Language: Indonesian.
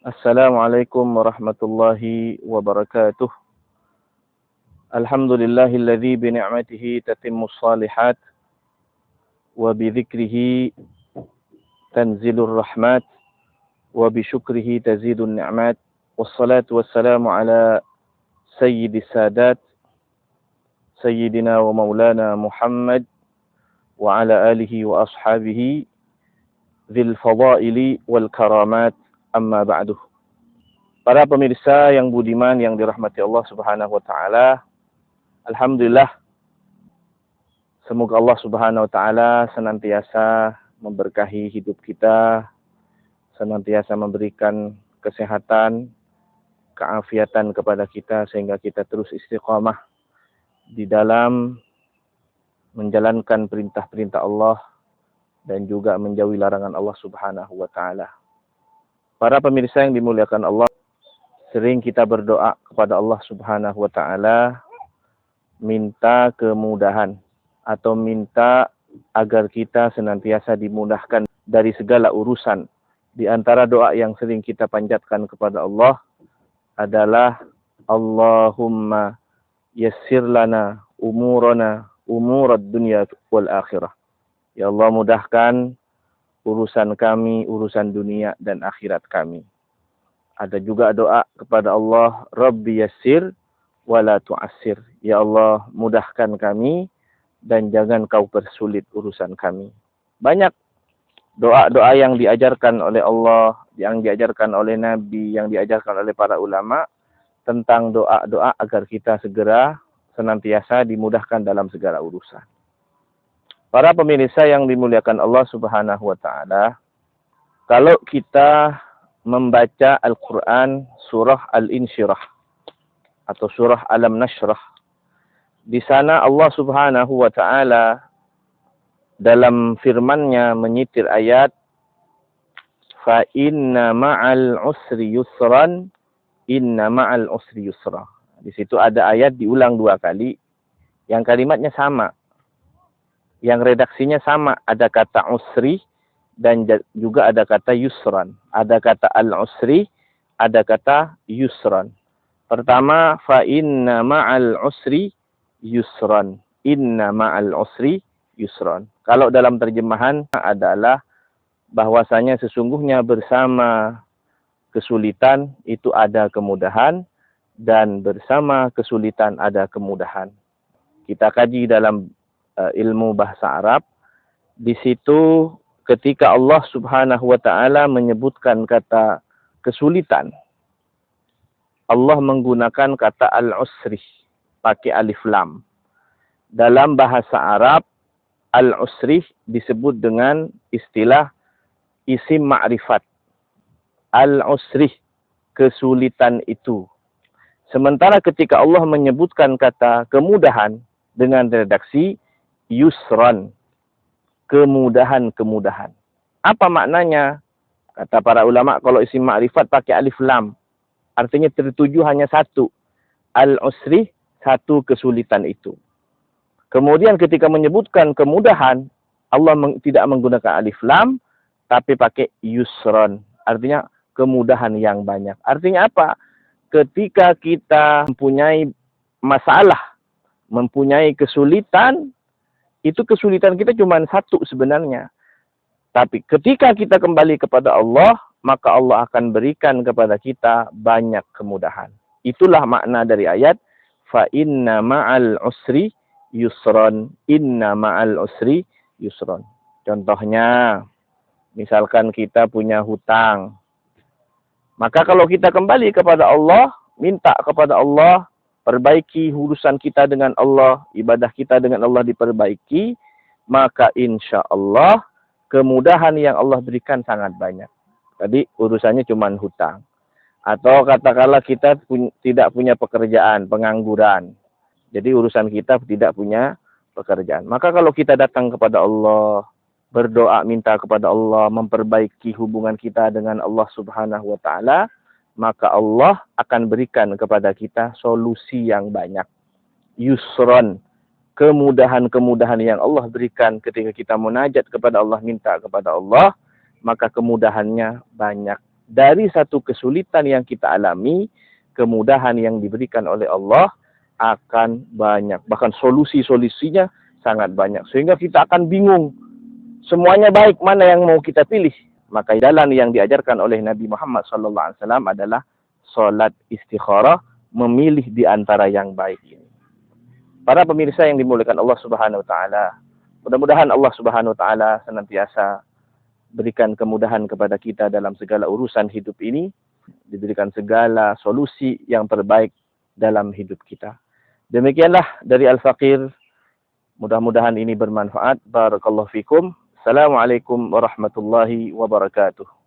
Assalamualaikum warahmatullahi wabarakatuh. Alhamdulillahilladzi bi ni'matihi tatimmus shalihat wa bi dzikrihi tanzilur rahmat wa bi syukrihi tazidun ni'mat. Wassalatu wassalamu ala sayyidis sadat sayyidina wa maulana Muhammad wa ala alihi wa ashabihi dzil fadaili wal karamat, amma ba'du. Para pemirsa yang budiman yang dirahmati Allah Subhanahu wa taala, alhamdulillah semoga Allah Subhanahu wa taala senantiasa memberkahi hidup kita, senantiasa memberikan kesehatan, keafiatan kepada kita sehingga kita terus istiqamah di dalam menjalankan perintah-perintah Allah dan juga menjauhi larangan Allah Subhanahu wa taala. Para pemirsa yang dimuliakan Allah, sering kita berdoa kepada Allah Subhanahu wa taala minta kemudahan atau minta agar kita senantiasa dimudahkan dari segala urusan. Di antara doa yang sering kita panjatkan kepada Allah adalah Allahumma yassir lana umurana umurad dunya wal akhirah. Ya Allah, mudahkan urusan kami, urusan dunia dan akhirat kami. Ada juga doa kepada Allah, Rabbi yassir wala tu'assir. Ya Allah, mudahkan kami dan jangan kau persulit urusan kami. Banyak doa-doa yang diajarkan oleh Allah, yang diajarkan oleh Nabi, yang diajarkan oleh para ulama tentang doa-doa agar kita segera senantiasa dimudahkan dalam segala urusan. Para pemirsa yang dimuliakan Allah Subhanahu wa taala, kalau kita membaca Al-Quran surah Al-Insyirah atau surah Alam Nashrah, di sana Allah Subhanahu wa taala dalam firman-Nya menyitir ayat fa inna ma'al usri yusran, inna ma'al usri yusra. Di situ ada ayat diulang 2 kali yang kalimatnya sama, yang redaksinya sama, ada kata usri dan juga ada kata yusran. Ada kata al-usri, ada kata yusran. Pertama, fa inna ma'al usri yusran. Inna ma'al usri yusran. Kalau dalam terjemahan adalah bahwasanya sesungguhnya bersama kesulitan itu ada kemudahan dan bersama kesulitan ada kemudahan. Kita kaji dalam ilmu bahasa Arab. Di situ ketika Allah Subhanahu wa taala menyebutkan kata kesulitan, Allah menggunakan kata al-usri pakai alif lam. Dalam bahasa Arab, al-usri disebut dengan istilah isim ma'rifat. Al-usri, kesulitan itu. Sementara ketika Allah menyebutkan kata kemudahan dengan redaksi yusran, kemudahan-kemudahan. Apa maknanya? Kata para ulama, kalau isim ma'rifat pakai alif lam, artinya tertuju hanya satu. Al-usri, satu kesulitan itu. Kemudian ketika menyebutkan kemudahan, Allah tidak menggunakan alif lam, tapi pakai yusran. Artinya kemudahan yang banyak. Artinya apa? Ketika kita mempunyai masalah, mempunyai kesulitan, itu kesulitan kita cuma satu sebenarnya. Tapi ketika kita kembali kepada Allah, maka Allah akan berikan kepada kita banyak kemudahan. Itulah makna dari ayat fa inna ma'al usri yusron. Inna ma'al usri yusron. Contohnya, misalkan kita punya hutang. Maka kalau kita kembali kepada Allah, minta kepada Allah, perbaiki urusan kita dengan Allah, ibadah kita dengan Allah diperbaiki, maka insya Allah kemudahan yang Allah berikan sangat banyak. Tadi urusannya cuma hutang. Atau katakanlah kita tidak punya pekerjaan, pengangguran. Jadi urusan kita tidak punya pekerjaan. Maka kalau kita datang kepada Allah, berdoa minta kepada Allah, memperbaiki hubungan kita dengan Allah Subhanahu wa taala, maka Allah akan berikan kepada kita solusi yang banyak. Yusron, kemudahan-kemudahan yang Allah berikan ketika kita munajat kepada Allah, minta kepada Allah, maka kemudahannya banyak dari satu kesulitan yang kita alami, kemudahan yang diberikan oleh Allah akan banyak. Bahkan solusi-solusinya sangat banyak. Sehingga kita akan bingung. Semuanya baik, mana yang mau kita pilih? Maka jalan yang diajarkan oleh Nabi Muhammad SAW adalah salat istikharah, memilih di antara yang baik ini. Para pemirsa yang dimuliakan Allah Subhanahu wa taala, mudah-mudahan Allah Subhanahu wa taala senantiasa berikan kemudahan kepada kita dalam segala urusan hidup ini, diberikan segala solusi yang terbaik dalam hidup kita. Demikianlah dari Al-Faqir. Mudah-mudahan ini bermanfaat. Barakallahu fikum. Assalamualaikum warahmatullahi wabarakatuh.